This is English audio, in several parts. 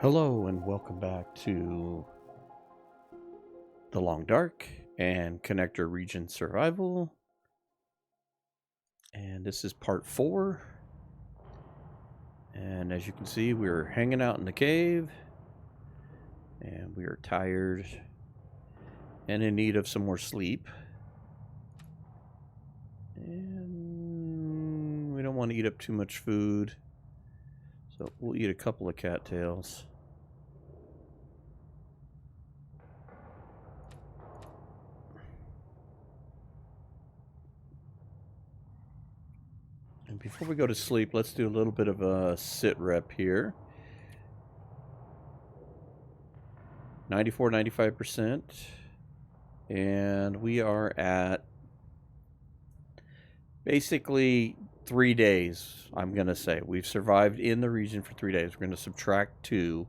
Hello and welcome back to The Long Dark and Connector Region Survival. And this is part 4. And as you can see, we're hanging out in the cave. And we are tired and in need of some more sleep. And we don't want to eat up too much food. So we'll eat a couple of cattails. And before we go to sleep, let's do a little bit of a sit rep here. 94, 95%. And we are at basically 3 days, I'm going to say. We've survived in the region for 3 days. We're going to subtract 2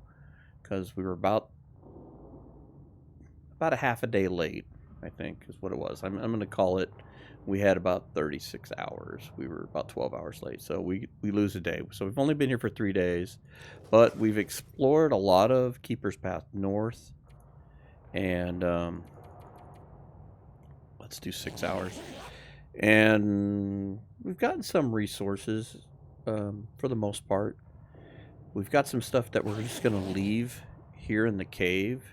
because we were about a half a day late, I think, is what it was. I'm going to call it. We had about 36 hours. We were about 12 hours late, so we lose a day. So we've only been here for 3 days, but we've explored a lot of Keeper's Path North, and let's do 6 hours. And we've gotten some resources for the most part. We've got some stuff that we're just going to leave here in the cave.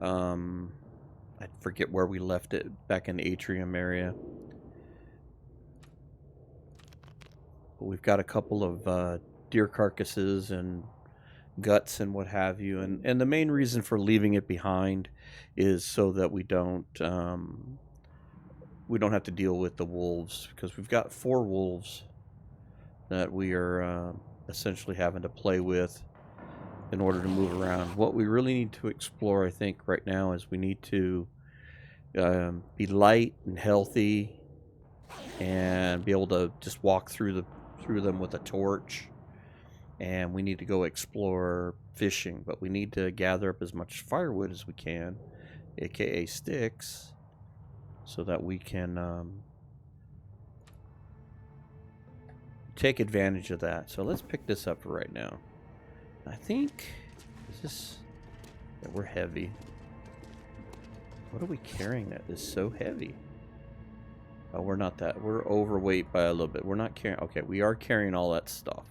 I forget where we left it, back in the atrium area. But we've got a couple of deer carcasses and guts and what have you. And the main reason for leaving it behind is so that we don't have to deal with the wolves, because we've got 4 wolves that we are essentially having to play with in order to move around. What we really need to explore, I think, right now is we need to be light and healthy and be able to just walk through them with a torch. And we need to go explore fishing, but we need to gather up as much firewood as we can, aka sticks, so that we can take advantage of that. So let's pick this up for right now. I think, yeah, we're heavy. What are we carrying that is so heavy? Oh, we're not that. We're overweight by a little bit. We're not carrying. Okay, we are carrying all that stuff.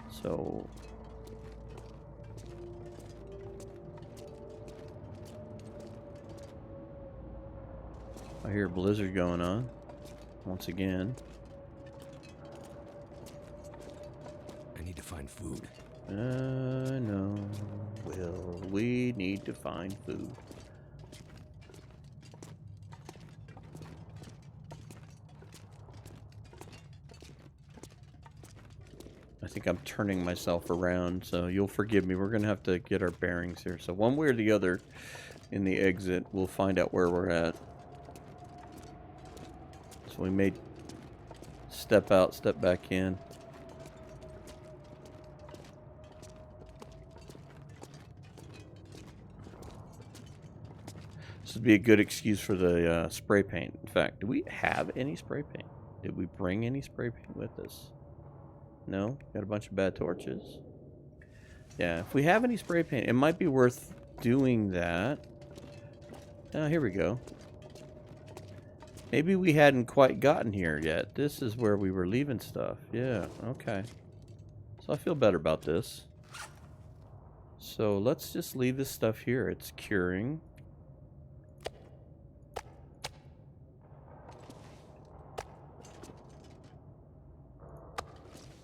So I hear a blizzard going on once again. I need to find food. No. Well, we need to find food. I think I'm turning myself around, so you'll forgive me. We're going to have to get our bearings here. So one way or the other in the exit, we'll find out where we're at. So we may step out, step back in. This would be a good excuse for the spray paint. In fact, do we have any spray paint? Did we bring any spray paint with us? No? Got a bunch of bad torches? Yeah, if we have any spray paint, it might be worth doing that. Oh, here we go. Maybe we hadn't quite gotten here yet. This is where we were leaving stuff. Yeah, okay. So I feel better about this. So let's just leave this stuff here. It's curing.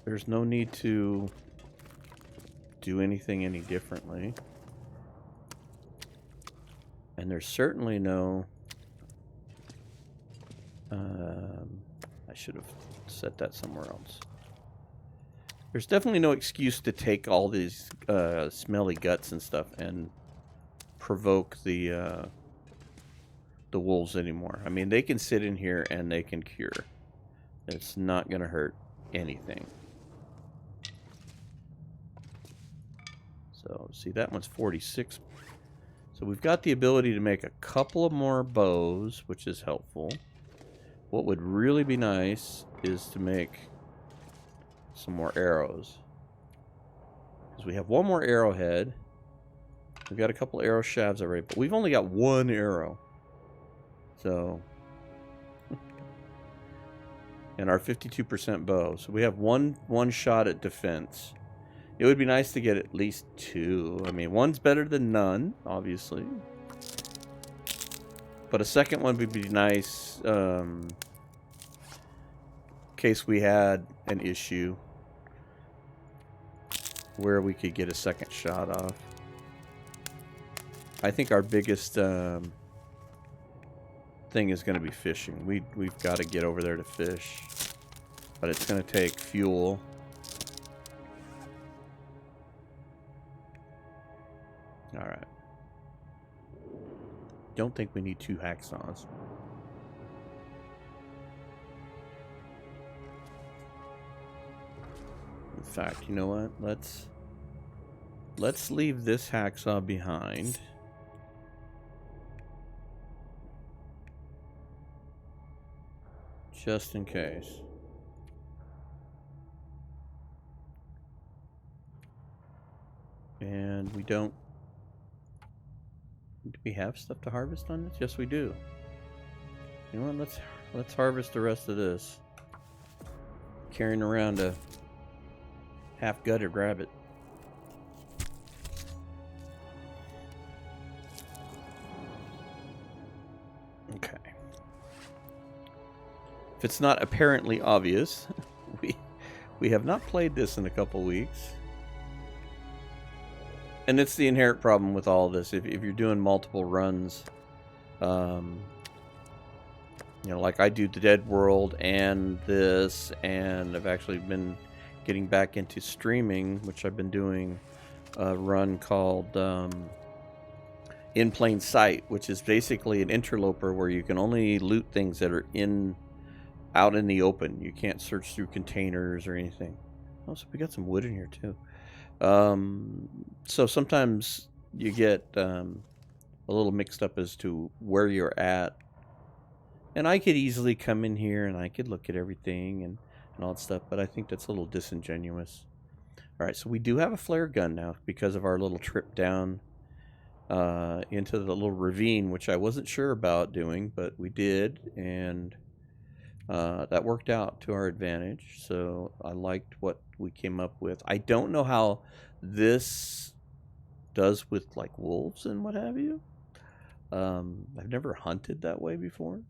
There's no need to do anything any differently. And there's certainly no... I should have set that somewhere else. There's definitely no excuse to take all these smelly guts and stuff and provoke the wolves anymore. I mean, they can sit in here and they can cure. It's not going to hurt anything. So, see, that one's 46. So we've got the ability to make a couple of more bows, which is helpful. What would really be nice is to make some more arrows. Because we have one more arrowhead. We've got a couple arrow shafts already, but we've only got one arrow. So, and our 52% bow. So we have one shot at defense. It would be nice to get at least 2. I mean, one's better than none, obviously. But a second one would be nice in case we had an issue where we could get a second shot off. I think our biggest thing is going to be fishing. We've got to get over there to fish. But it's going to take fuel. Alright. Don't think we need 2 hacksaws. In fact, you know what? Let's leave this hacksaw behind. Just in case. And we don't... Do we have stuff to harvest on this? Yes, we do. You know what? Let's harvest the rest of this. Carrying around a half-gutted rabbit. Okay. If it's not apparently obvious, we have not played this in a couple weeks. And it's the inherent problem with all of this. If you're doing multiple runs, you know, like I do the Dead World and this, and I've actually been getting back into streaming, which I've been doing a run called In Plain Sight, which is basically an interloper where you can only loot things that are out in the open. You can't search through containers or anything. Oh, so we got some wood in here too. So sometimes you get a little mixed up as to where you're at. And I could easily come in here and I could look at everything and all that stuff, but I think that's a little disingenuous. Alright, so we do have a flare gun now because of our little trip down into the little ravine, which I wasn't sure about doing, but we did, and that worked out to our advantage. So I liked what we came up with. I don't know how this does with like wolves and what have you. I've never hunted that way before,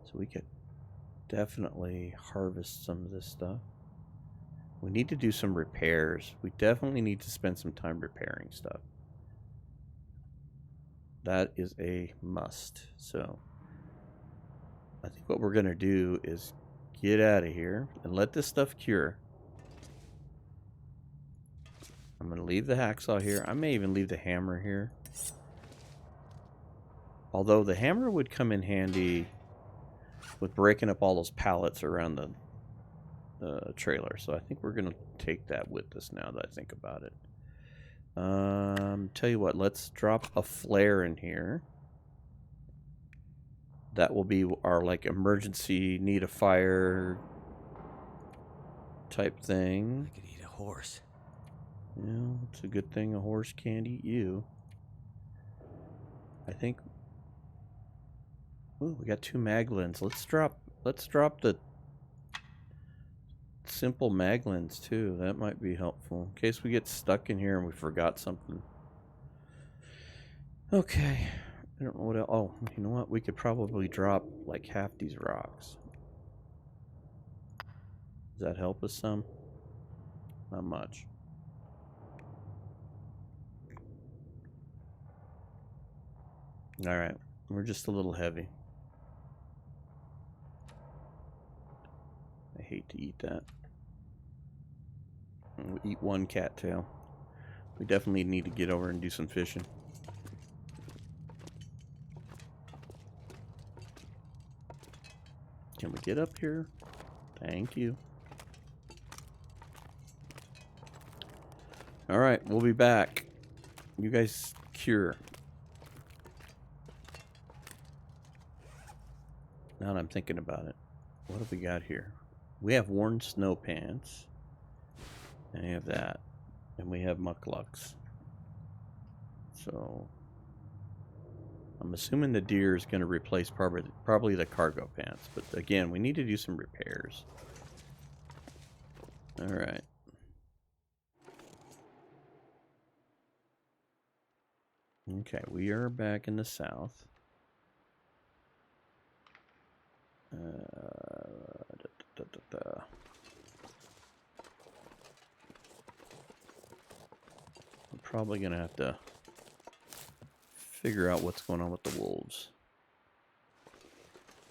so we could definitely harvest some of this stuff. We need to do some repairs. We definitely need to spend some time repairing stuff. That is a must. So I think what we're going to do is get out of here and let this stuff cure. I'm going to leave the hacksaw here. I may even leave the hammer here. Although the hammer would come in handy with breaking up all those pallets around the trailer. So I think we're going to take that with us now that I think about it. Tell you what, let's drop a flare in here. That will be our like emergency need a fire type thing. I could eat a horse. Yeah, it's a good thing a horse can't eat you. I think. Ooh, we got 2 maglins. Let's drop the simple maglins too. That might be helpful in case we get stuck in here and we forgot something. Okay. I don't know what else. Oh, you know what? We could probably drop like half these rocks. Does that help us some? Not much. Alright. We're just a little heavy. I hate to eat that. We'll eat 1 cattail. We definitely need to get over and do some fishing. Can we get up here? Thank you. Alright, we'll be back. You guys cure. Now that I'm thinking about it, what have we got here? We have worn snow pants. And we have that. And we have mucklucks. So I'm assuming the deer is going to replace probably the cargo pants. But again, we need to do some repairs. Alright. Okay, we are back in the south. I'm probably going to have to figure out what's going on with the wolves.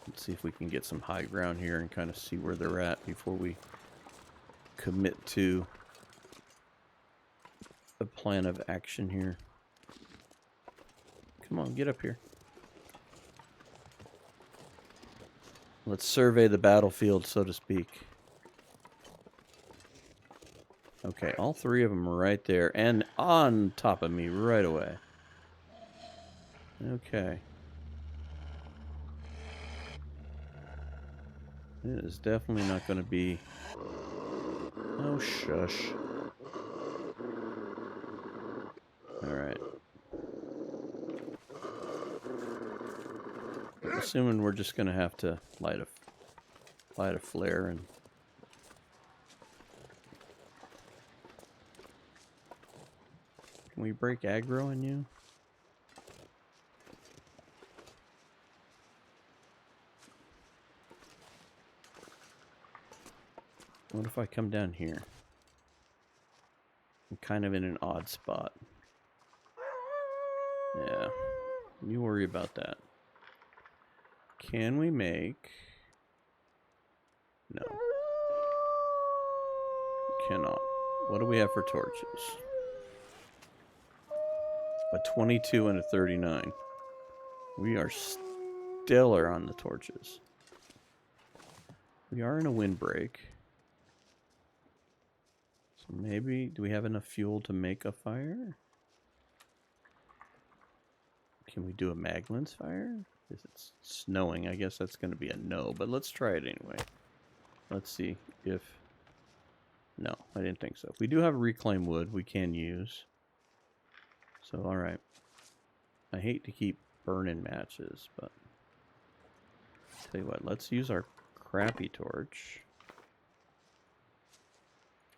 Let's see if we can get some high ground here and kind of see where they're at before we commit to a plan of action here. Come on, get up here. Let's survey the battlefield, so to speak. Okay, all three of them are right there and on top of me right away. Okay. It is definitely not going to be... Oh, shush. Alright. Assuming we're just going to have to light a flare and... Can we break aggro on you? What if I come down here? I'm kind of in an odd spot. Yeah, you worry about that. Can we make... No. Cannot. What do we have for torches? A 22 and a 39. We are stellar on the torches. We are in a windbreak. So maybe... Do we have enough fuel to make a fire? Can we do a Maglin's fire? If it's snowing, I guess that's going to be a no, but let's try it anyway. Let's see if... No, I didn't think so. We do have reclaimed wood we can use. So, alright. I hate to keep burning matches, but... Tell you what, let's use our crappy torch.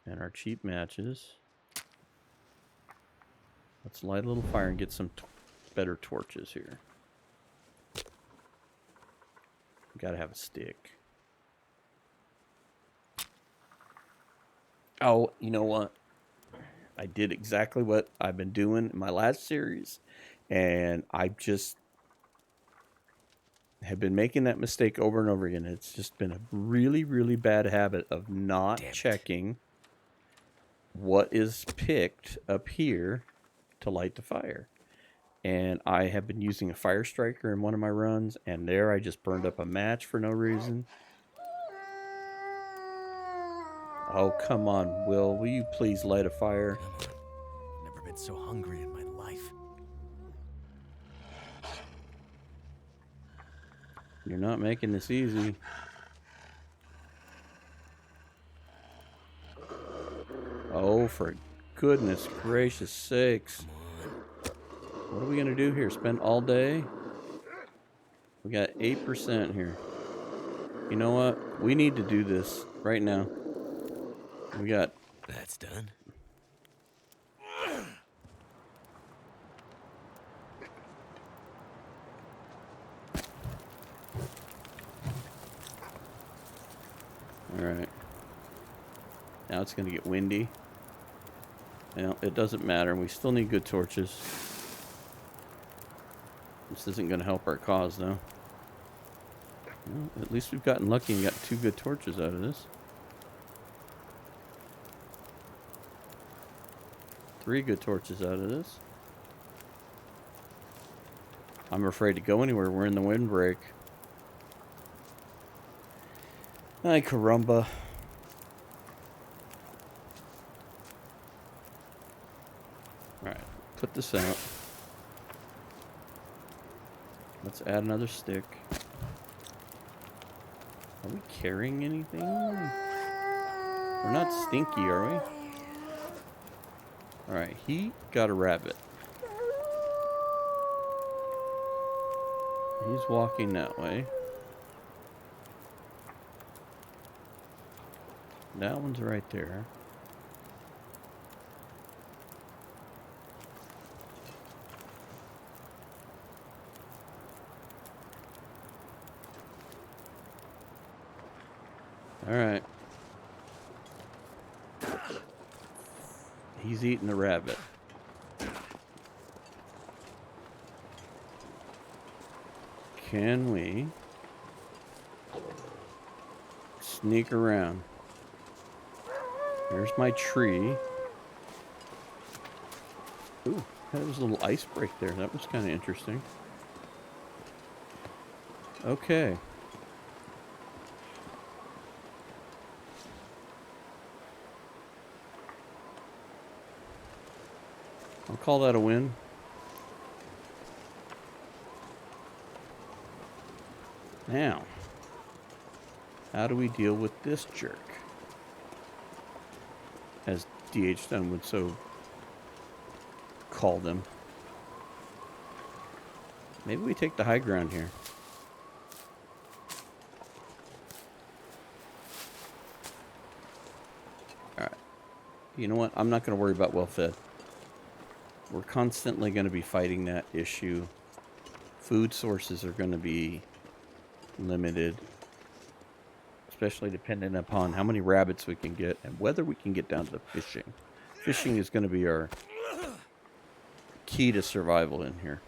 And our cheap matches. Let's light a little fire and get some better torches here. Gotta have a stick. Oh, you know what? I did exactly what I've been doing in my last series, and I just have been making that mistake over and over again. It's just been a really, really bad habit of not checking what is picked up here to light the fire. And I have been using a fire striker in one of my runs, and there I just burned up a match for no reason. Oh, come on, Will. Will you please light a fire? Come on. Never been so hungry in my life. You're not making this easy. Oh, for goodness gracious sakes. What are we going to do here? Spend all day? We got 8% here. You know what? We need to do this right now. We got... That's done. Alright. Now it's going to get windy. Well, it doesn't matter. We still need good torches. This isn't going to help our cause, though. Well, at least we've gotten lucky and got 2 good torches out of this. 3 good torches out of this. I'm afraid to go anywhere. We're in the windbreak. Ay, caramba. Alright, put this out. Let's add another stick. Are we carrying anything? We're not stinky, are we? Alright, he got a rabbit. He's walking that way. That one's right there. Alright. He's eating the rabbit. Can we sneak around? There's my tree. Ooh, that was a little ice break there. That was kind of interesting. Okay. I'll call that a win. Now, how do we deal with this jerk? As D.H. Dunn would so call them. Maybe we take the high ground here. Alright. You know what? I'm not going to worry about well-fed. We're constantly going to be fighting that issue. Food sources are going to be limited. Especially dependent upon how many rabbits we can get and whether we can get down to the fishing. Fishing is going to be our key to survival in here.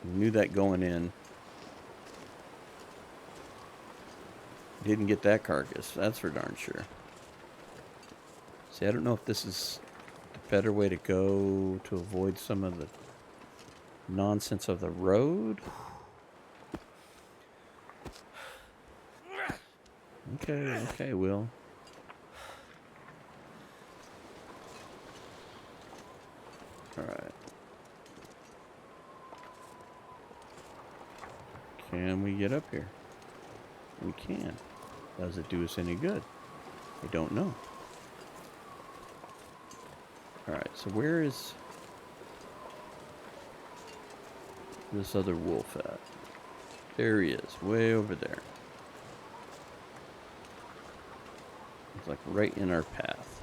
We knew that going in. Didn't get that carcass, that's for darn sure. See, I don't know if this is the better way to go to avoid some of the nonsense of the road. Okay, Will. Alright. Can we get up here? We can. Does it do us any good? I don't know. Alright, so where is this other wolf at? There he is, way over there. It's like right in our path.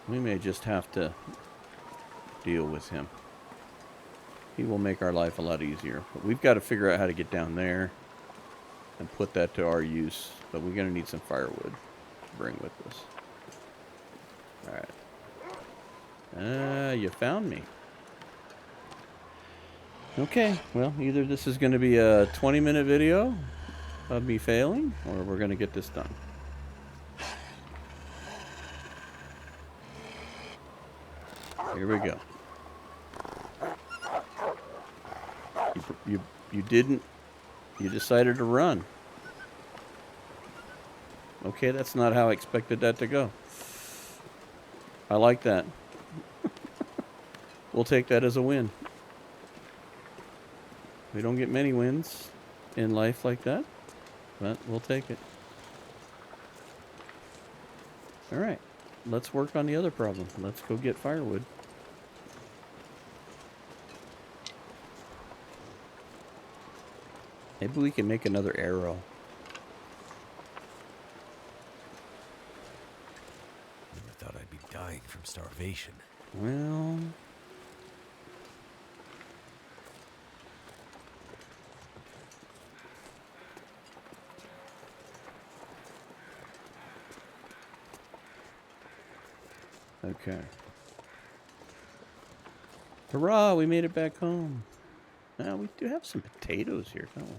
We may just have to deal with him. He will make our life a lot easier. But we've got to figure out how to get down there and put that to our use. But we're going to need some firewood to bring with us. Alright. You found me. Okay, well, either this is going to be a 20-minute video of me failing, or we're going to get this done. Here we go. You didn't. You decided to run. Okay, that's not how I expected that to go. I like that. We'll take that as a win. We don't get many wins in life like that, but we'll take it. Alright, let's work on the other problem. Let's go get firewood. Maybe we can make another arrow. Never thought I'd be dying from starvation. Well... Okay. Hurrah, we made it back home. Now, we do have some potatoes here, don't we?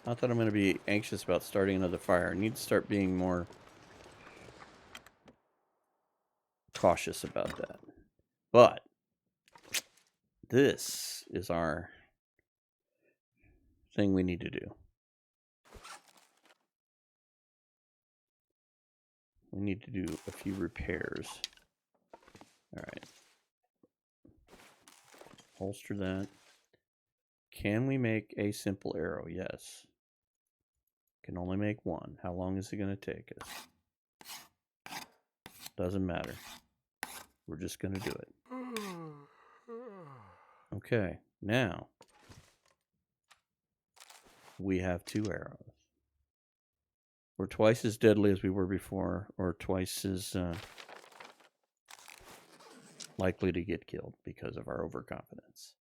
Not that I'm going to be anxious about starting another fire. I need to start being more cautious about that. But this is our thing we need to do. we need to do a few repairs. Alright. Holster that. Can we make a simple arrow? Yes. Can only make one. How long is it going to take us? Doesn't matter. We're just going to do it. Okay, now we have 2 arrows. We're twice as deadly as we were before, or twice as likely to get killed because of our overconfidence.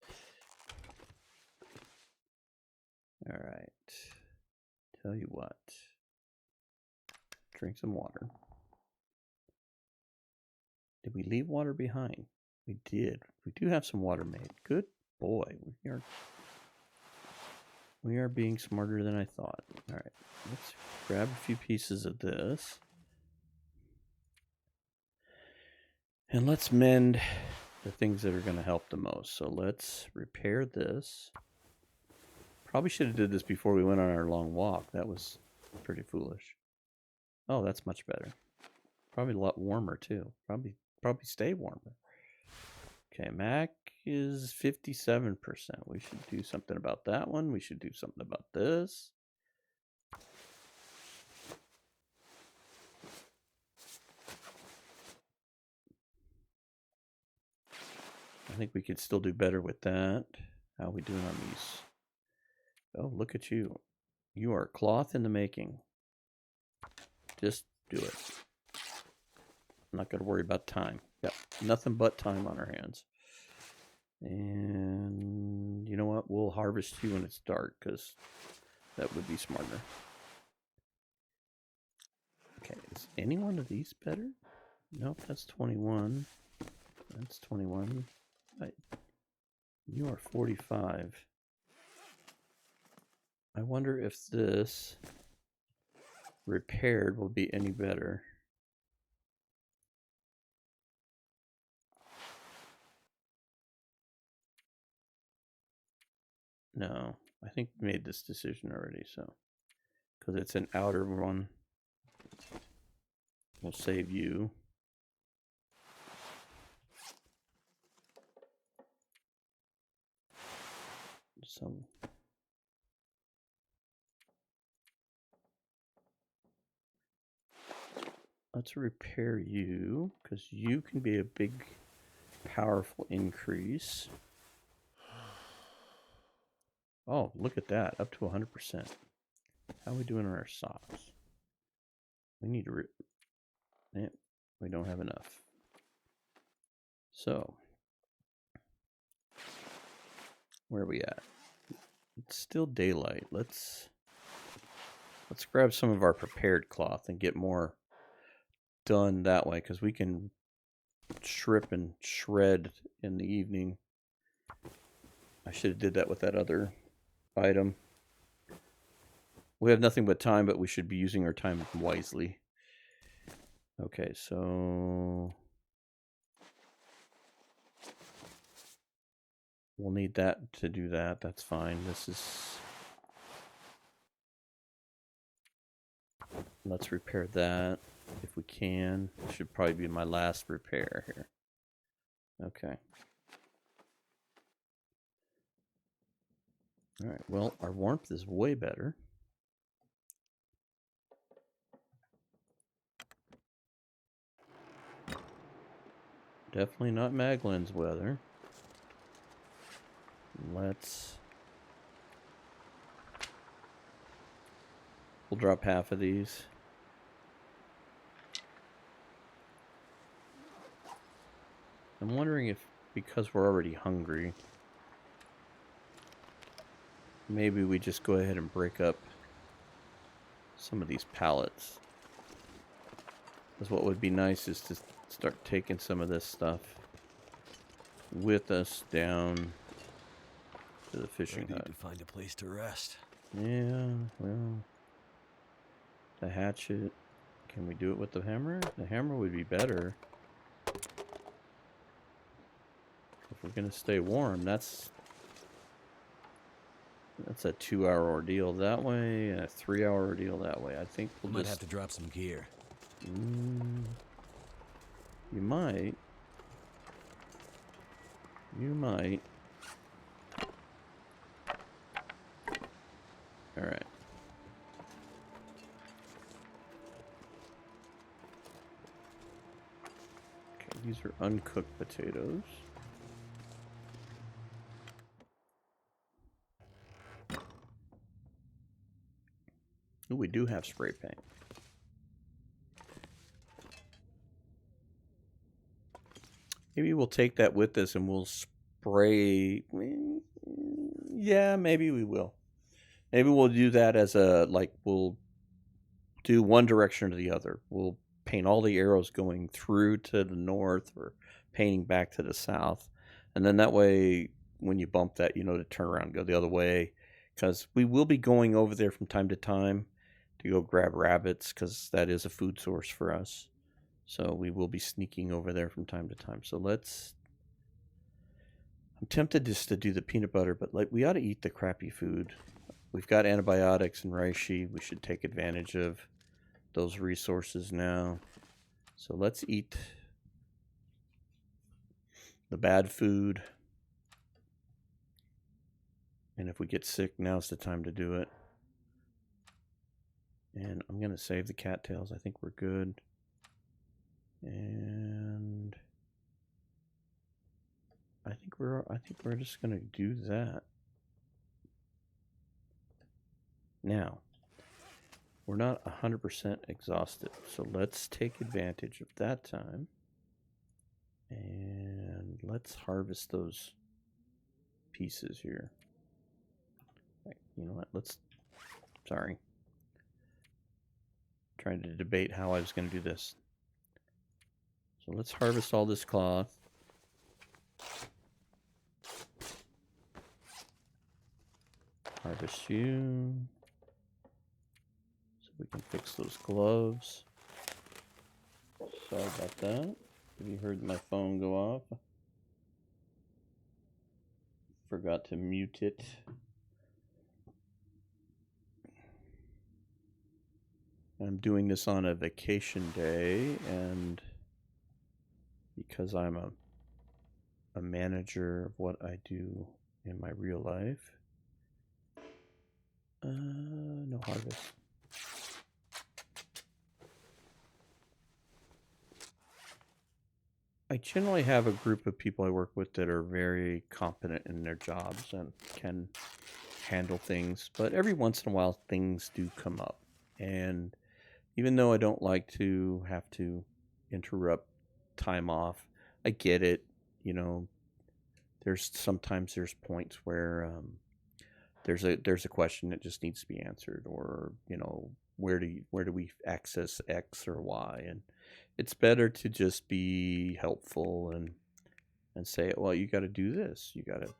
Alright. Tell you what. Drink some water. Did we leave water behind? We did. We do have some water made. Good boy. We are being smarter than I thought. Alright. Let's grab a few pieces of this. And let's mend the things that are going to help the most. So let's repair this. Probably should have did this before we went on our long walk. That was pretty foolish. Oh, that's much better. Probably a lot warmer too. Probably stay warmer. Okay, Mac is 57%. We should do something about that one. We should do something about this. I think we could still do better with that. How are we doing on these? Oh, look at you. You are cloth in the making. Just do it. I'm not going to worry about time. Got nothing but time on our hands. And you know what? We'll harvest you when it's dark, because that would be smarter. Okay, is any one of these better? Nope, that's 21. That's 21. You are 45. I wonder if this repaired will be any better. No, I think we made this decision already, so. Because it's an outer one. We'll save you. Some. Let's repair you, because you can be a big, powerful increase. Oh, look at that, up to 100%. How are we doing on our socks? We need to... we don't have enough. So, where are we at? It's still daylight. Let's grab some of our prepared cloth and get more done that way, because we can strip and shred in the evening. I should have did that with that other item. We have nothing but time, but we should be using our time wisely. Okay, so we'll need that to do that. That's fine. This is... Let's repair that if we can. This should probably be my last repair here. Okay. Alright, well, our warmth is way better. Definitely not Maglin's weather. We'll drop half of these. I'm wondering if, because we're already hungry, maybe we just go ahead and break up some of these pallets. Because what would be nice is to start taking some of this stuff with us down to the fishing hut. I need to find a place to rest. Yeah, well, the hatchet. Can we do it with the hammer? The hammer would be better. If we're gonna stay warm, that's a 2-hour ordeal that way and a 3-hour ordeal that way. I think we'll might have to drop some gear. You might. You might. Alright. Okay, these are uncooked potatoes. Ooh, we do have spray paint. Maybe we'll take that with us and we'll spray. Yeah, maybe we will. Maybe we'll do that as a, like, we'll do one direction or the other. We'll paint all the arrows going through to the north or painting back to the south. And then that way, when you bump that, you know to turn around and go the other way. Because we will be going over there from time to time to go grab rabbits, because that is a food source for us. So we will be sneaking over there from time to time. So let's... I'm tempted just to do the peanut butter, but like we ought to eat the crappy food. We've got antibiotics and reishi. We should take advantage of those resources now. So let's eat the bad food. And if we get sick, now's the time to do it. And I'm going to save the cattails. I think we're good. And I think we're just going to do that. Now, we're not 100% exhausted, so let's take advantage of that time. And let's harvest those pieces here. You know what? Sorry. Trying to debate how I was going to do this. So let's harvest all this cloth. Harvest you. So we can fix those gloves. Sorry about that. Have you heard my phone go off? Forgot to mute it. I'm doing this on a vacation day, and because I'm a manager of what I do in my real life. No harvest. I generally have a group of people I work with that are very competent in their jobs and can handle things, but every once in a while things do come up. And even though I don't like to have to interrupt time off, I get it. You know, sometimes there's points where there's a question that just needs to be answered, or you know, where do we access X or Y, and it's better to just be helpful and say, well, you got to do this, you got to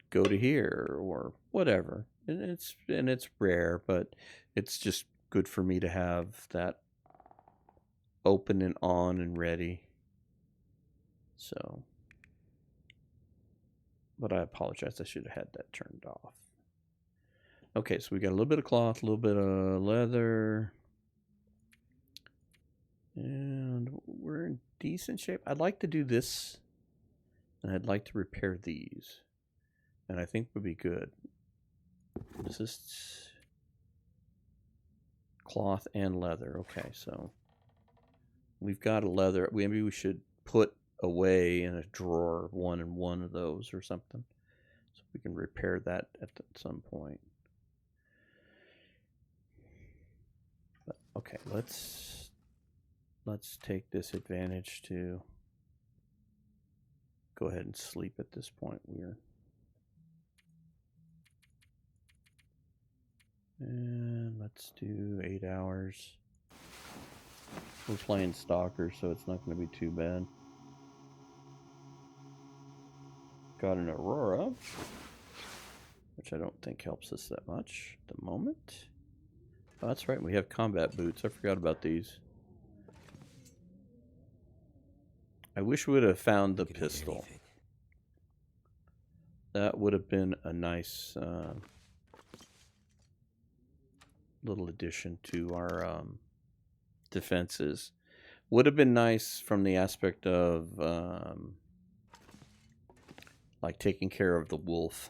go to here or whatever. And it's rare, but it's just good for me to have that open and on and ready. So, but I apologize. I should have had that turned off. Okay, so we got a little bit of cloth, a little bit of leather. And we're in decent shape. I'd like to do this, and I'd like to repair these. And I think would be good. This is cloth and leather. Okay, so we've got a leather. Maybe we should put away in a drawer one of those or something, so we can repair that at some point. But okay, let's take this advantage to go ahead and sleep at this point. And let's do 8 hours. We're playing Stalker, so it's not going to be too bad. Got an Aurora, which I don't think helps us that much at the moment. Oh, that's right, we have combat boots. I forgot about these. I wish we would have found the pistol. That would have been a nice little addition to our defenses. Would have been nice from the aspect of like taking care of the wolf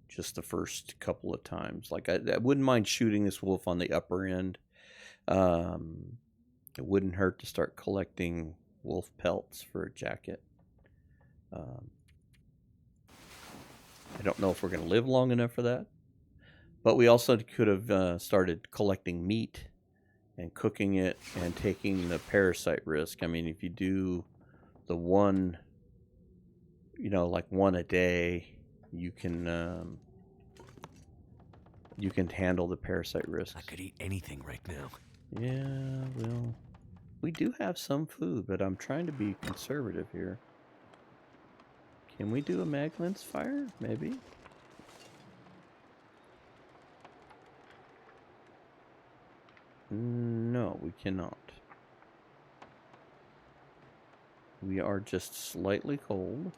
just the first couple of times. Like I wouldn't mind shooting this wolf on the upper end. It wouldn't hurt to start collecting wolf pelts for a jacket. I don't know if we're going to live long enough for that. But we also could have started collecting meat and cooking it and taking the parasite risk. I mean, if you do the one, like one a day, you can handle the parasite risk. I could eat anything right now. Yeah, well, we do have some food, but I'm trying to be conservative here. Can we do a mag lens fire? Maybe. No, we cannot. We are just slightly cold.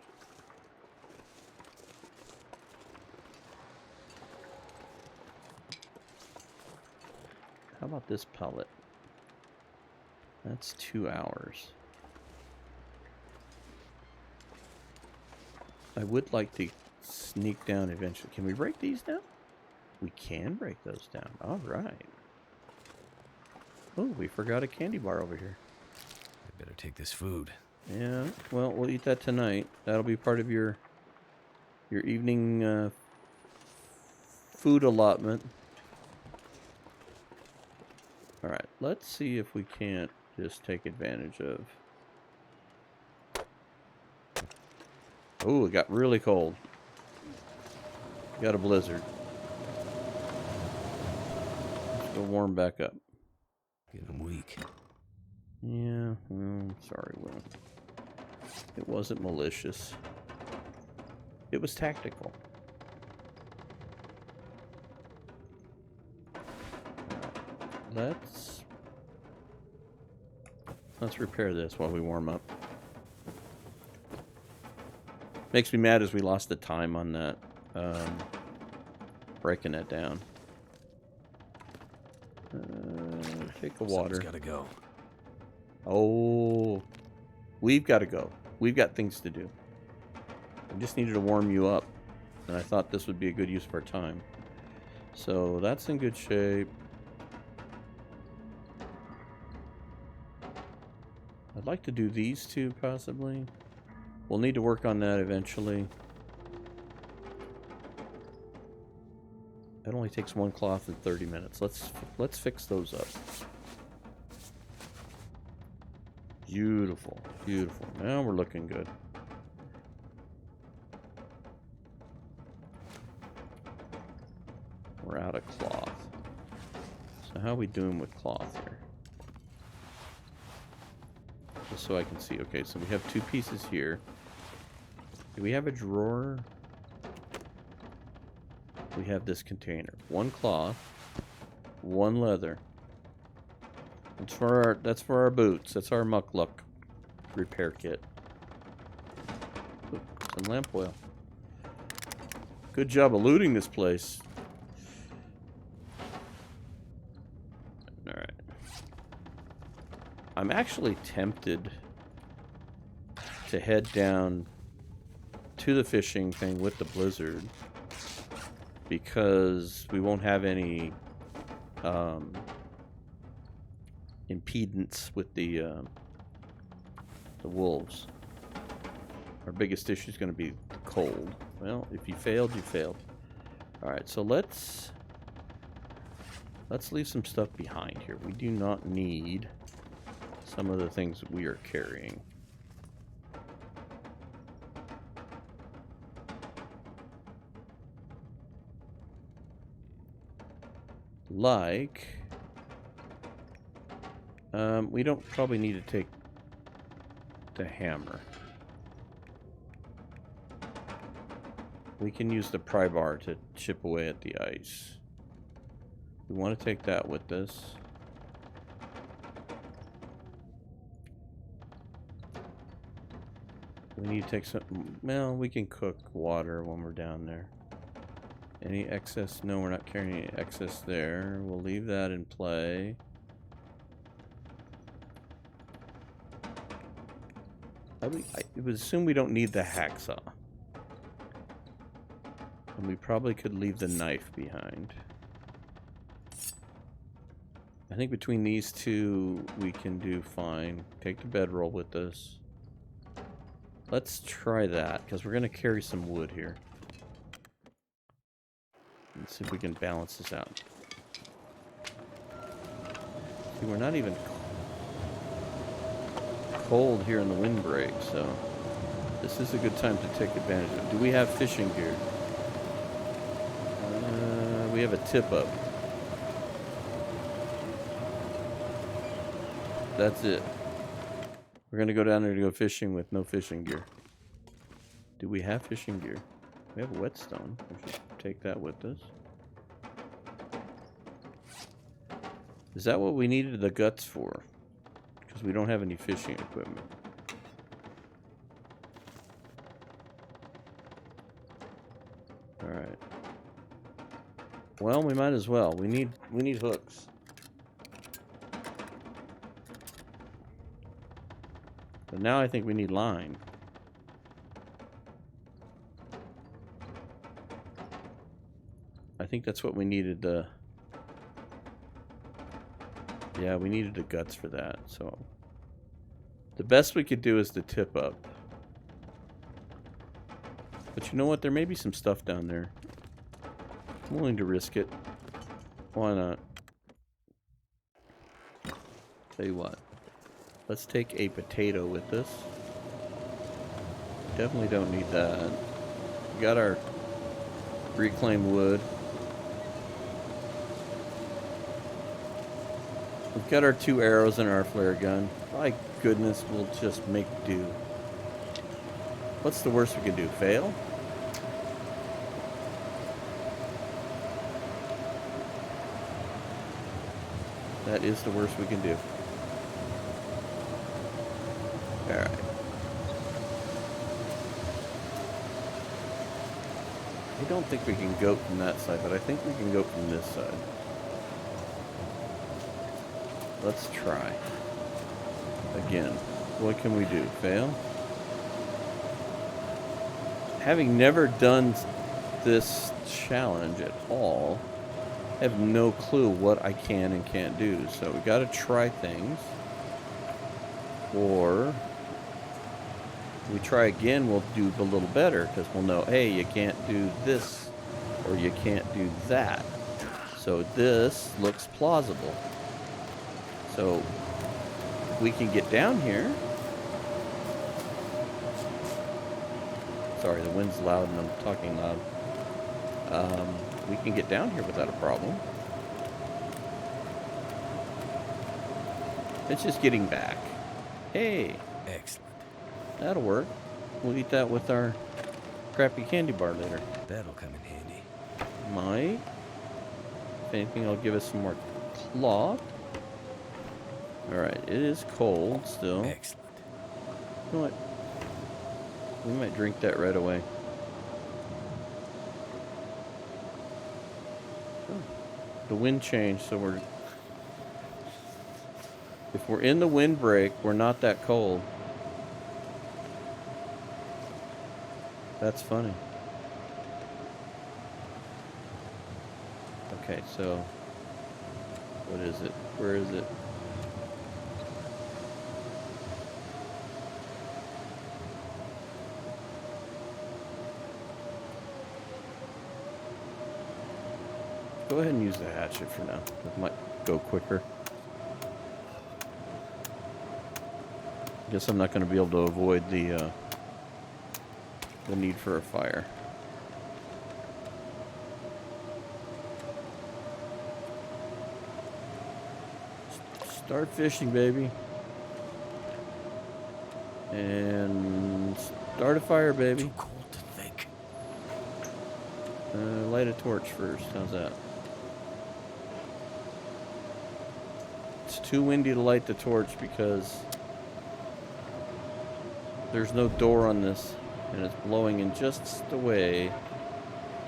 How about this pellet? That's 2 hours. I would like to sneak down eventually. Can we break these down? We can break those down. All right. Oh, we forgot a candy bar over here. I better take this food. Yeah, well, we'll eat that tonight. That'll be part of your evening food allotment. All right, let's see if we can't just take advantage of... Oh, it got really cold. Got a blizzard. Let's go warm back up. Getting weak. Yeah, well, sorry, Will. It wasn't malicious. It was tactical. Let's repair this while we warm up. Makes me mad as we lost the time on that, breaking it down. Take a water. Someone's gotta go. Oh, we've got to go. We've got things to do. I just needed to warm you up, and I thought this would be a good use of our time. So that's in good shape. I'd like to do these two, possibly. We'll need to work on that eventually. It only takes one cloth in 30 minutes. Let's fix those up. Beautiful, beautiful. Now we're looking good. We're out of cloth. So how are we doing with cloth here? Just so I can see. Okay, so we have 2 pieces here. Do we have a drawer? We have this container. 1 cloth, 1 leather. That's for our boots. That's our muckluck repair kit. Ooh, some lamp oil. Good job eluding this place. Alright. I'm actually tempted to head down to the fishing thing with the blizzard, because we won't have any impedance with the wolves. Our biggest issue is going to be the cold. Well, if you failed, you failed. All right, so let's leave some stuff behind here. We do not need some of the things that we are carrying. Like, we don't probably need to take the hammer. We can use the pry bar to chip away at the ice. We want to take that with us. We need to take some... Well, we can cook water when we're down there. Any excess? No, we're not carrying any excess there. We'll leave that in play. I would assume we don't need the hacksaw. And we probably could leave the knife behind. I think between these two, we can do fine. Take the bedroll with us. Let's try that, because we're going to carry some wood here. Let's see if we can balance this out. See, we're not even cold here in the windbreak, so this is a good time to take advantage of it. Do we have fishing gear? We have a tip-up. That's it. We're going to go down there to go fishing with no fishing gear. Do we have fishing gear? We have a whetstone. We should take that with us. Is that what we needed the guts for? Because we don't have any fishing equipment. Alright. Well, we might as well. We need hooks. But now I think we need line. I think that's what we needed the... Yeah, we needed the guts for that, so... The best we could do is the tip up. But you know what? There may be some stuff down there. I'm willing to risk it. Why not? Tell you what. Let's take a potato with us. Definitely don't need that. We got our reclaimed wood. We've got our 2 arrows and our flare gun. My goodness, we'll just make do. What's the worst we can do? Fail? That is the worst we can do. Alright. I don't think we can go from that side, but I think we can go from this side. Let's try. Again. What can we do? Fail? Having never done this challenge at all, I have no clue what I can and can't do. So we got to try things. Or we try again, we'll do a little better because we'll know, hey, you can't do this or you can't do that. So this looks plausible. So we can get down here. Sorry, the wind's loud and I'm talking loud. We can get down here without a problem. It's just getting back. Hey. Excellent. That'll work. We'll eat that with our crappy candy bar later. That'll come in handy. Might. If anything, I'll give us some more cloth. Alright, it is cold still. Excellent. You know what? We might drink that right away. Oh, the wind changed, so we're... If we're in the windbreak, we're not that cold. That's funny. Okay, so... What is it? Where is it? Go ahead and use the hatchet for now. It might go quicker. Guess I'm not going to be able to avoid the need for a fire. Start fishing, baby. And start a fire, baby. Too cold to think. Light a torch first. How's that? It's too windy to light the torch because there's no door on this and it's blowing in just the way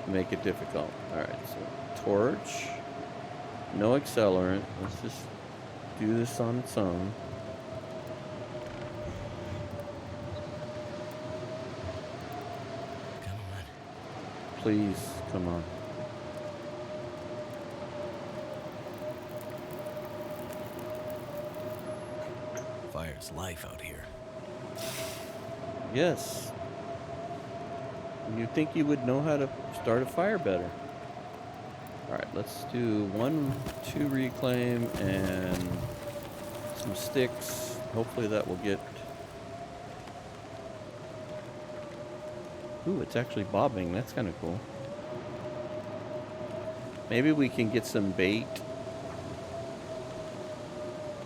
to make it difficult. Alright, so torch, no accelerant. Let's just do this on its own. please, come on. Fire's life out here. Yes. You'd think you would know how to start a fire better. Alright, let's do 1, 2 reclaim and some sticks. Hopefully that will get... Ooh, it's actually bobbing. That's kind of cool. Maybe we can get some bait.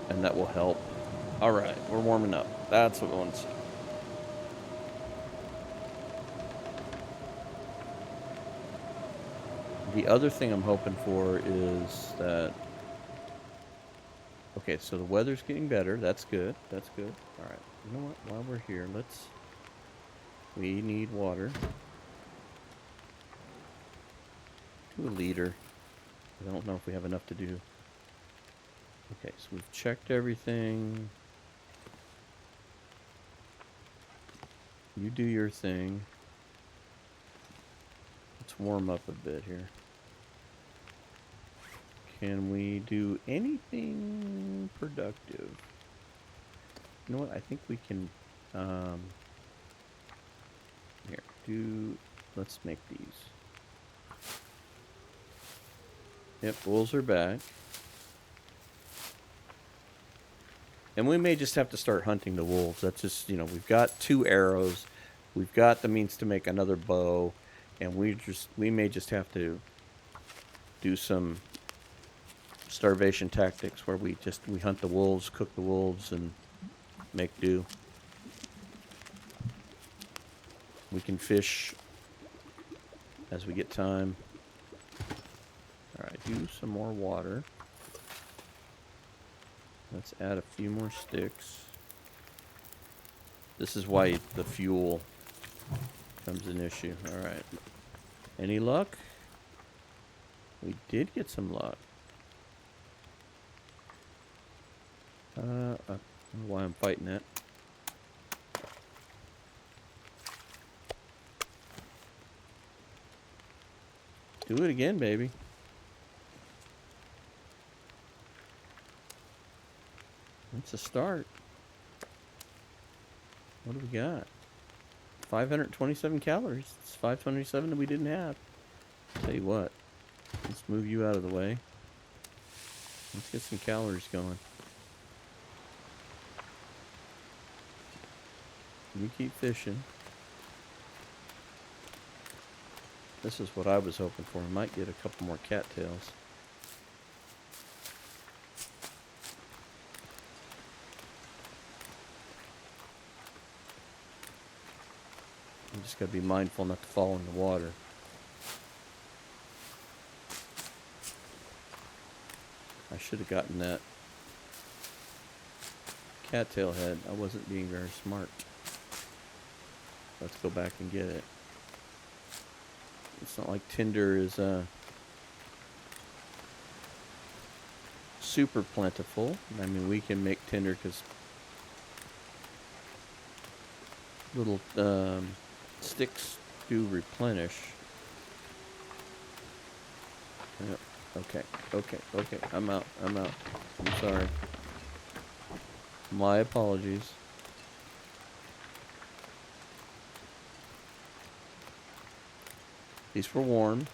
And that will help. Alright, we're warming up. That's what we want to see. The other thing I'm hoping for is that... Okay, so the weather's getting better. That's good. That's good. Alright, you know what? While we're here, let's... We need water. Do a liter. I don't know if we have enough to do. Okay, so we've checked everything. You do your thing. Let's warm up a bit here. Can we do anything productive? You know what? I think we can... Here, let's make these. Yep, wolves are back. And we may just have to start hunting the wolves. That's just, you know, we've got 2 arrows. We've got the means to make another bow. And we may just have to do some starvation tactics where we hunt the wolves, cook the wolves, and make do. We can fish as we get time. Alright, do some more water. Let's add a few more sticks. This is why the fuel becomes an issue. Alright. Any luck? We did get some luck. I don't know why I'm fighting that. Do it again, baby. It's a start. What do we got? 527 calories. It's 527 that we didn't have. Tell you what. Let's move you out of the way. Let's get some calories going. You keep fishing. This is what I was hoping for. We might get a couple more cattails. You just gotta be mindful not to fall in the water. I should have gotten that cattail head. I wasn't being very smart. Let's go back and get it. It's not like tinder is super plentiful. I mean, we can make tinder because little sticks do replenish. Yep. Okay. I'm out. I'm sorry. My apologies. These were warm.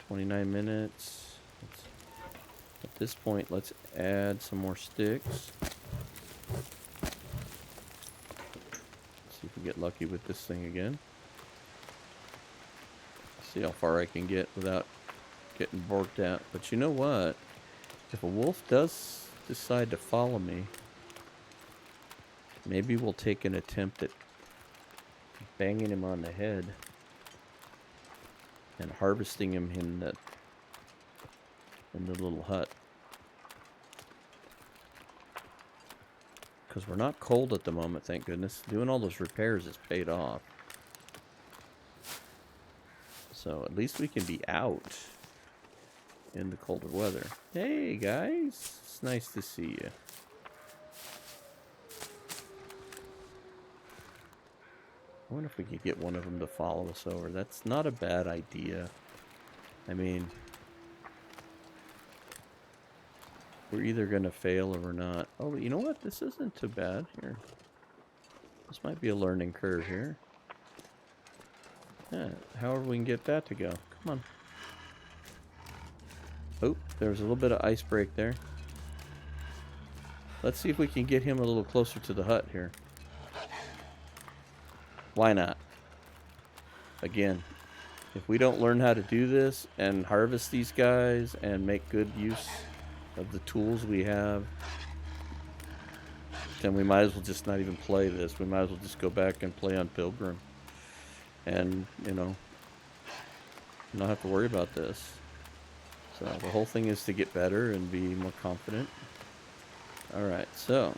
29 minutes. At this point, let's add some more sticks. See if we get lucky with this thing again. See how far I can get without getting borked out. But you know what? If a wolf does decide to follow me, maybe we'll take an attempt at banging him on the head and harvesting him in the little hut. Because we're not cold at the moment, thank goodness. Doing all those repairs has paid off. So at least we can be out in the colder weather. Hey guys, it's nice to see you. I wonder if we could get one of them to follow us over. That's not a bad idea. I mean, we're either going to fail or we're not. Oh, but you know what? This isn't too bad. Here. This might be a learning curve here. Yeah, however we can get that to go. Come on. Oh, there was a little bit of ice break there. Let's see if we can get him a little closer to the hut here. Why not? Again, if we don't learn how to do this and harvest these guys and make good use of the tools we have, then we might as well just not even play this. We might as well just go back and play on Pilgrim. And, you know, not have to worry about this. So the whole thing is to get better and be more confident. Alright, so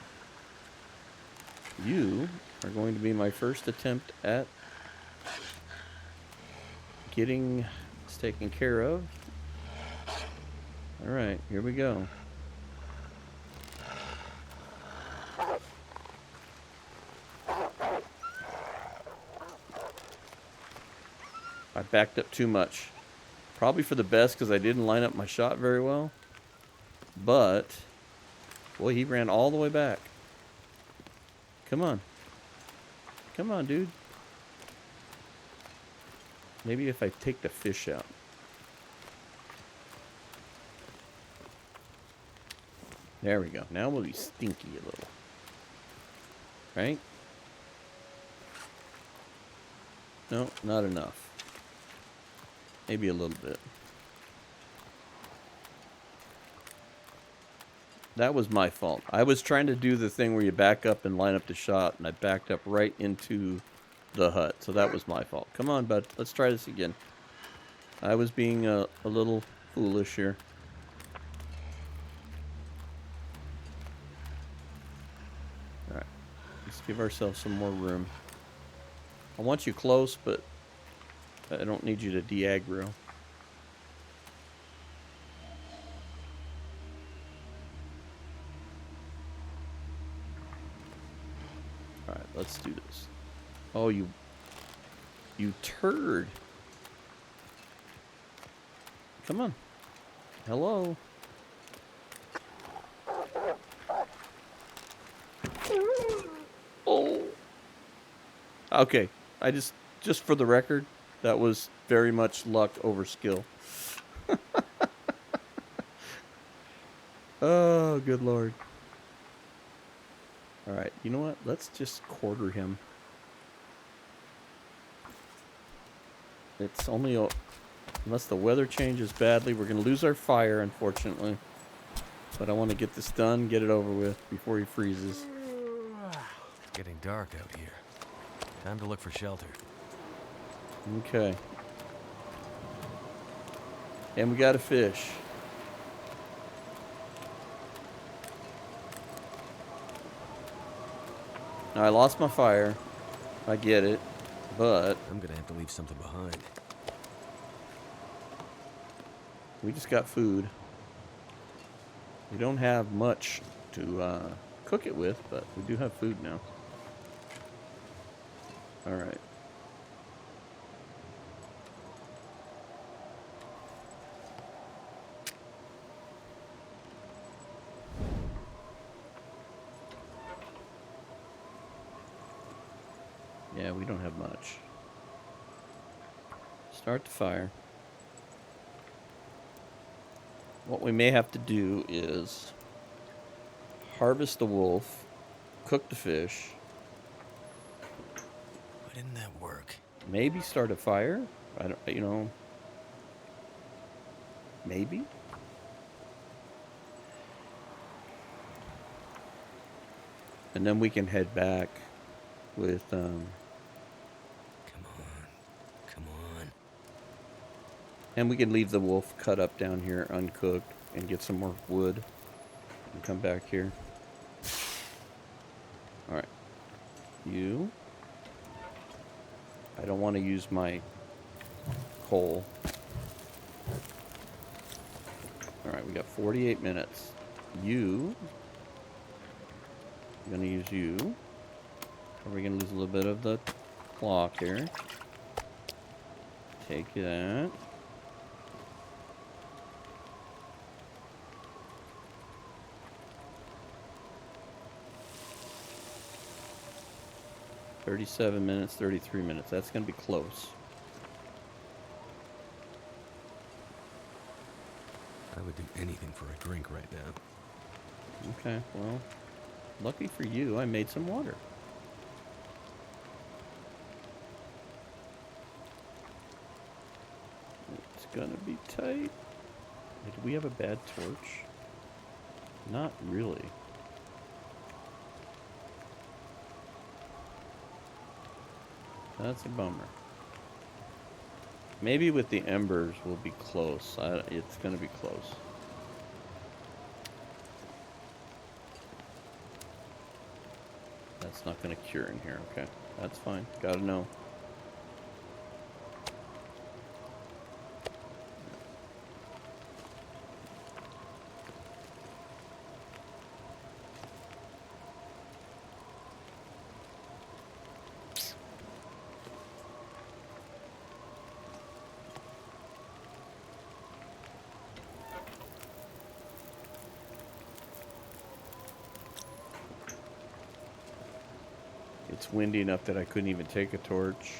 you are going to be my first attempt at getting this taken care of. Alright, here we go. I backed up too much. Probably for the best because I didn't line up my shot very well. But, boy, he ran all the way back. Come on. Come on, dude. Maybe if I take the fish out. There we go. Now we'll be stinky a little. Right? No, not enough. Maybe a little bit. That was my fault. I was trying to do the thing where you back up and line up the shot, and I backed up right into the hut. So that was my fault. Come on, bud. Let's try this again. I was being a little foolish here. Alright. Let's give ourselves some more room. I want you close, but I don't need you to de-aggro. Alright, let's do this. Oh, you turd. Come on. Hello. Oh. Okay, I just for the record, that was very much luck over skill. Oh, good lord. Alright, you know what? Let's just quarter him. It's only unless the weather changes badly, we're going to lose our fire, unfortunately. But I want to get this done, get it over with before he freezes. It's getting dark out here. Time to look for shelter. Okay. And we got a fish. Now, I lost my fire. I get it. But I'm gonna have to leave something behind. we just got food. We don't have much to cook it with, but we do have food now. Alright. Yeah, we don't have much. Start the fire. What we may have to do is harvest the wolf, cook the fish. Why didn't that work? Maybe start a fire. I don't, you know. Maybe. And then we can head back with Come on. and we can leave the wolf cut up down here uncooked and get some more wood and come back here. All right. You. I don't want to use my coal. All right, we got 48 minutes. I'm going to use you. Are we going to lose a little bit of the clock here. Take that. $37 minutes, 33 minutes. That's going to be close. I would do anything for a drink right now. Okay, well, lucky for you, I made some water. It's gonna be tight. Do we have a bad torch? Not really. That's a bummer. Maybe with the embers we'll be close. It's gonna be close. That's not gonna cure in here. Okay, that's fine. Gotta know. It's windy enough that I couldn't even take a torch.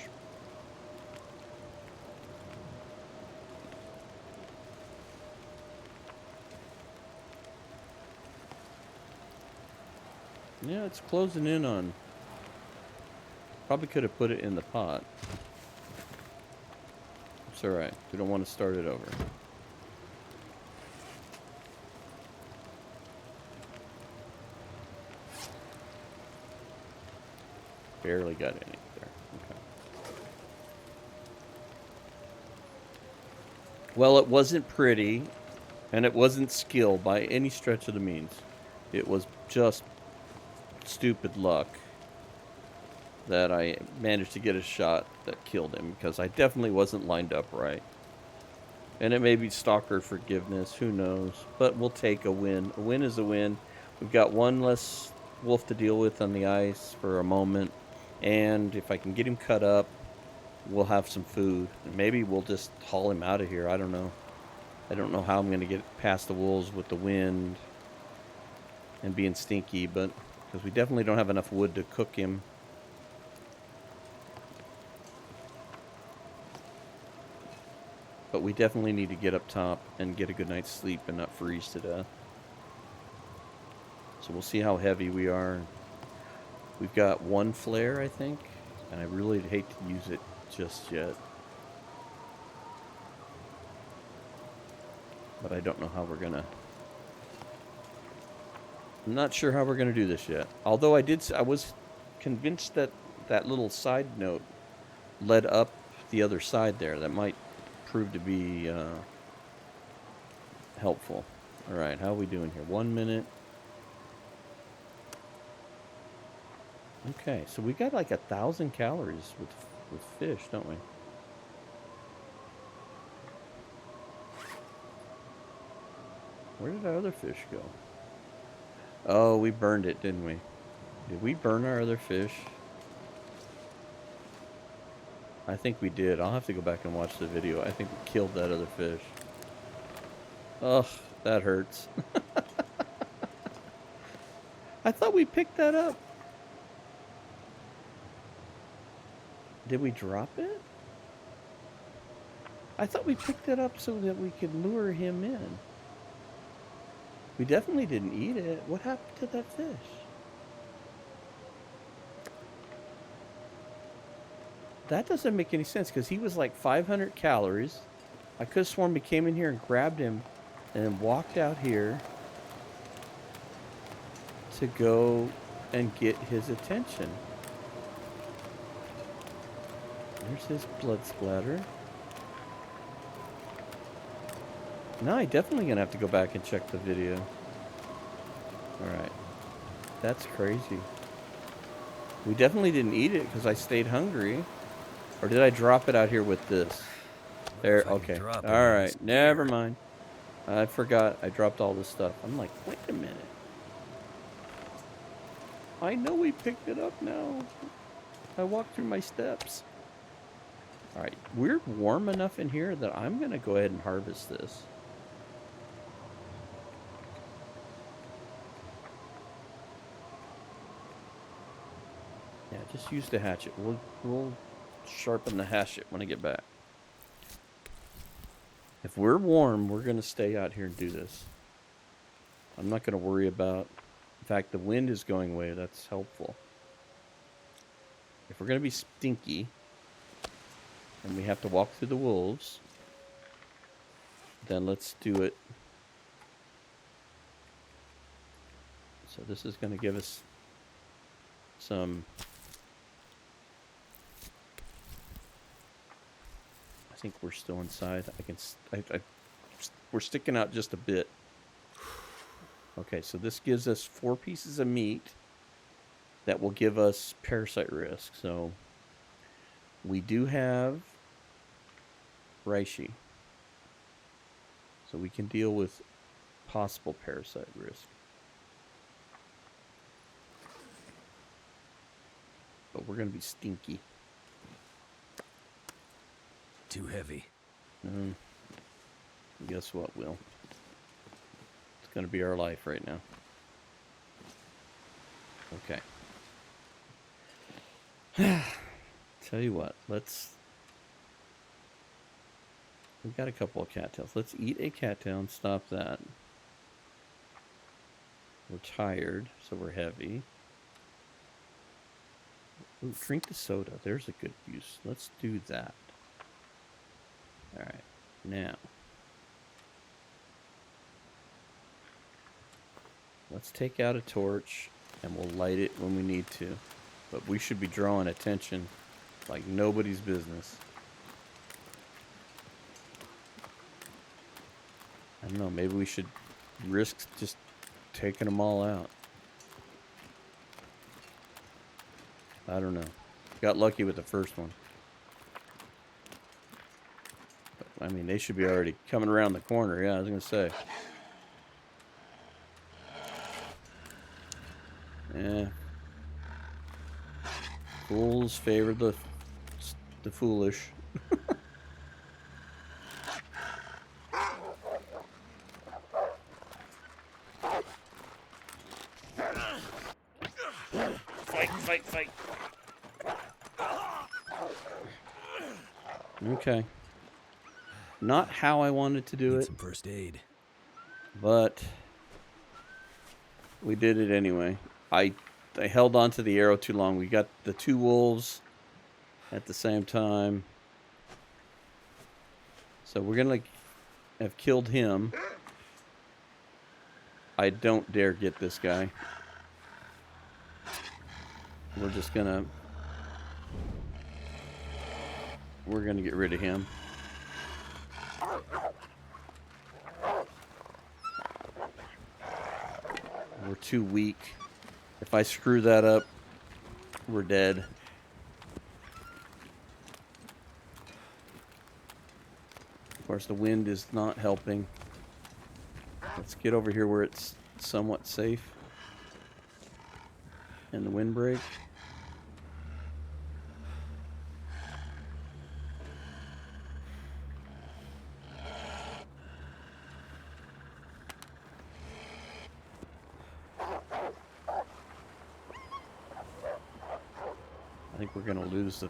Yeah, it's closing in on. Probably could have put it in the pot. It's alright. We don't want to start it over. Barely got any there. Okay. Well, it wasn't pretty, and it wasn't skill by any stretch of the means. It was just stupid luck that I managed to get a shot that killed him, because I definitely wasn't lined up right. And it may be Stalker forgiveness, who knows. But we'll take a win. A win is a win. We've got one less wolf to deal with on the ice for a moment. And if I can get him cut up, we'll have some food. And maybe we'll just haul him out of here. I don't know. I don't know how I'm going to get past the wolves with the wind and being stinky, but because we definitely don't have enough wood to cook him. But we definitely need to get up top and get a good night's sleep and not freeze to death. So we'll see how heavy we are. We've got one flare, I think, and I really hate to use it just yet. But I don't know how we're gonna... I'm not sure how we're gonna do this yet. Although I was convinced that that little side note led up the other side there. That might prove to be helpful. All right, how are we doing here? 1 minute. Okay, so we got like 1,000 calories with fish, don't we? Where did our other fish go? Oh, we burned it, didn't we? Did we burn our other fish? I think we did. I'll have to go back and watch the video. I think we killed that other fish. Ugh, that hurts. I thought we picked that up. Did we drop it? I thought we picked it up so that we could lure him in. We definitely didn't eat it. What happened to that fish? That doesn't make any sense, because he was like 500 calories. I could have sworn we came in here and grabbed him and then walked out here to go and get his attention. There's his blood splatter. No, I'm definitely going to have to go back and check the video. Alright. That's crazy. We definitely didn't eat it because I stayed hungry. Or did I drop it out here with this? There, okay. Alright, never mind. I forgot I dropped all this stuff. I'm like, wait a minute. I know we picked it up now. I walked through my steps. Alright, we're warm enough in here that I'm going to go ahead and harvest this. Yeah, just use the hatchet. We'll sharpen the hatchet when I get back. If we're warm, we're going to stay out here and do this. I'm not going to worry about... In fact, the wind is going away. That's helpful. If we're going to be stinky, and we have to walk through the wolves, then let's do it. So this is going to give us some... I think we're still inside. We're sticking out just a bit. Okay, so this gives us 4 pieces of meat that will give us parasite risk. So we do have reishi, so we can deal with possible parasite risk. But we're going to be stinky. Too heavy. Guess what, Will? It's going to be our life right now. Okay. Tell you what, we've got a couple of cattails. Let's eat a cattail and stop that. We're tired, so we're heavy. Ooh, drink the soda. There's a good use. Let's do that. Alright, now. Let's take out a torch, and we'll light it when we need to. But we should be drawing attention like nobody's business. I don't know, maybe we should risk just taking them all out. I don't know. Got lucky with the first one. But, I mean, they should be already coming around the corner. Yeah, I was going to say. Yeah. Fools favor the foolish. Fight. Okay. Not how I wanted to do Need it, some first aid. but we did it anyway. I held on to the arrow too long. We got the 2 wolves at the same time. So we're going to have killed him. I don't dare get this guy. We're just going to... We're going to get rid of him. We're too weak. If I screw that up, we're dead. Of course, the wind is not helping. Let's get over here where it's somewhat safe. And the windbreak. I think we're gonna lose the...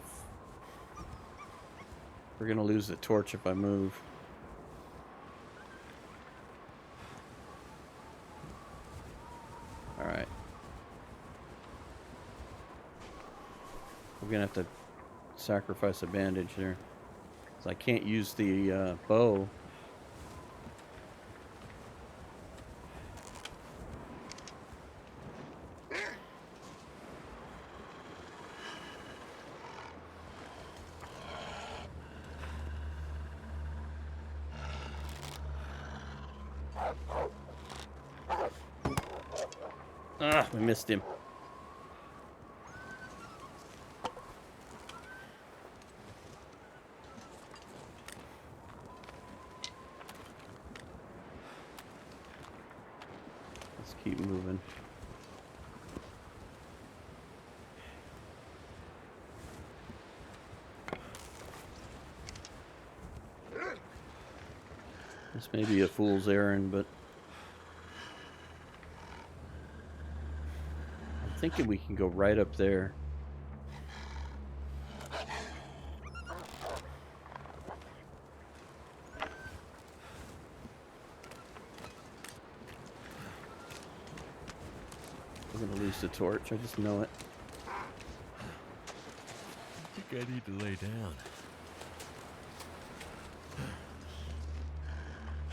We're gonna lose the torch if I move. Alright. We're gonna have to sacrifice a bandage there. 'Cause I can't use the bow. Ah, we missed him. Let's keep moving. This may be a fool's errand, but I'm thinking we can go right up there. I'm gonna lose the torch, I just know it. I think I need to lay down.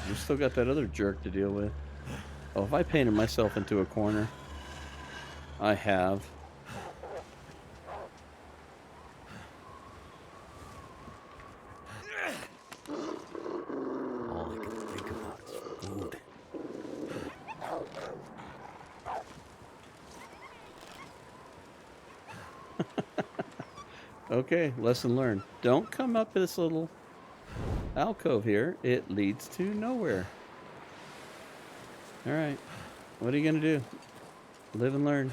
We still got that other jerk to deal with. Oh, if I painted myself into a corner, I have. All I can think about is food. Okay, lesson learned. Don't come up this little alcove here. It leads to nowhere. Alright. What are you going to do? Live and learn.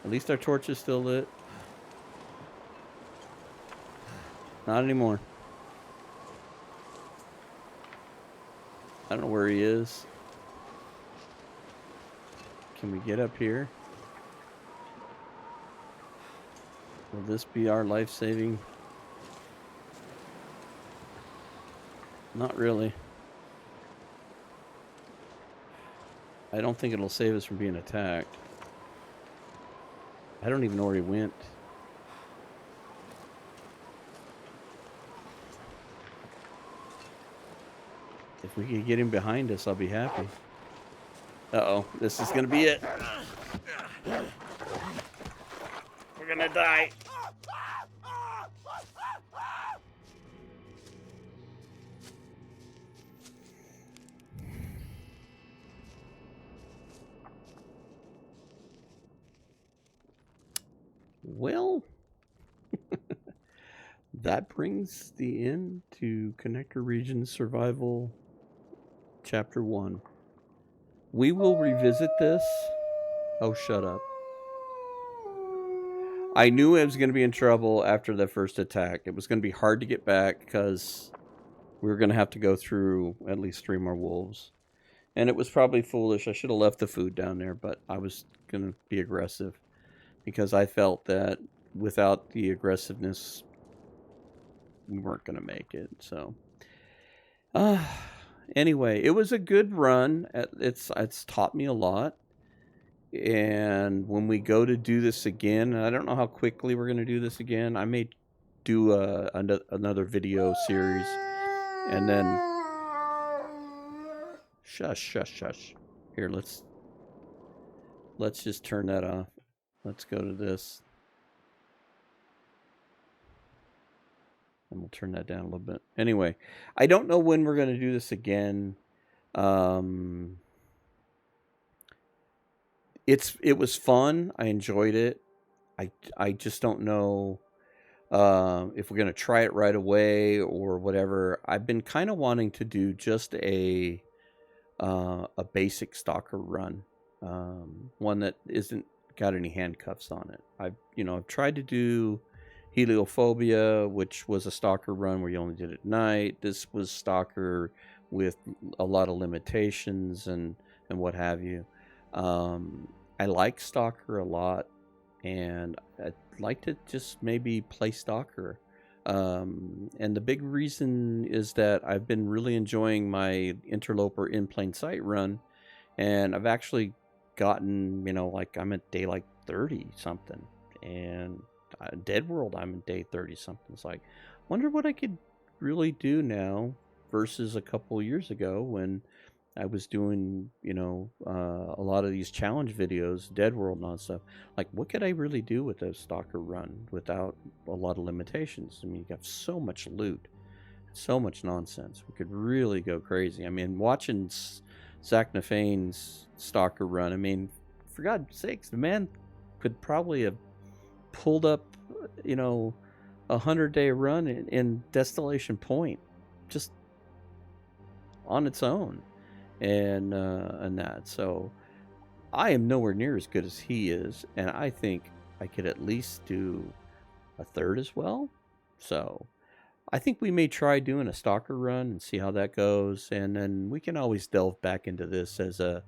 At least our torch is still lit. Not anymore. I don't know where he is. Can we get up here? Will this be our life-saving? Not really. I don't think it'll save us from being attacked. I don't even know where he went. If we could get him behind us, I'll be happy. Uh-oh, this is gonna be it. We're gonna die. Well, that brings the end to Connector Region Survival Chapter 1. We will revisit this. Oh, shut up. I knew I was going to be in trouble after the first attack. It was going to be hard to get back because we were going to have to go through at least 3 more wolves. And it was probably foolish. I should have left the food down there, but I was going to be aggressive because I felt that without the aggressiveness, we weren't going to make it. So, anyway, it was a good run. It's taught me a lot. And when we go to do this again, I don't know how quickly we're going to do this again. I may do another video series. And then... Shush, shush, shush. Here, let's just turn that off. Let's go to this. And we'll turn that down a little bit. Anyway, I don't know when we're going to do this again. It was fun. I enjoyed it. I just don't know if we're going to try it right away or whatever. I've been kind of wanting to do just a basic Stalker run, one that isn't got any handcuffs on it. I've tried to do Heliophobia, which was a Stalker run where you only did it at night. This was Stalker with a lot of limitations and what have you. I like Stalker a lot, and I'd like to just maybe play Stalker. And the big reason is that I've been really enjoying my Interloper in plain sight run, and I've actually gotten, like I'm at day like 30 something, and Dead World I'm at day 30 something. It's like, wonder what I could really do now versus a couple years ago when I was doing, a lot of these challenge videos, Dead World and all that stuff. Like, what could I really do with a Stalker run without a lot of limitations? I mean, you got so much loot, so much nonsense. We could really go crazy. I mean, watching Zach Nafane's Stalker run, I mean, for God's sakes, the man could probably have pulled up, a 100-day run in Desolation Point just on its own. And that. So I am nowhere near as good as he is, and I think I could at least do a third as well. So I think we may try doing a Stalker run and see how that goes, and then we can always delve back into this as a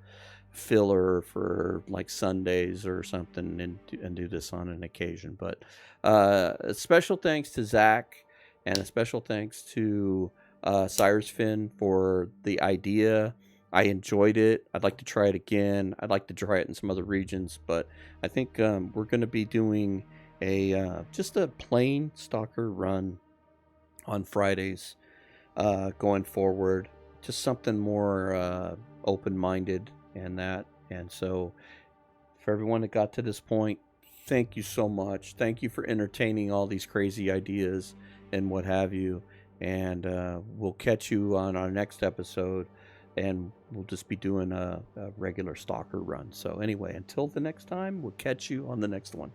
filler for like Sundays or something, and do this on an occasion. But a special thanks to Zach, and a special thanks to Sirusfin for the idea. I enjoyed it. I'd like to try it again. I'd like to try it in some other regions, but I think we're going to be doing a just a plain Stalker run on Fridays going forward. Just something more open-minded and that. And so, for everyone that got to this point, thank you so much. Thank you for entertaining all these crazy ideas and what have you. And we'll catch you on our next episode. And we'll just be doing a regular Stalker run. So anyway, until the next time, we'll catch you on the next one.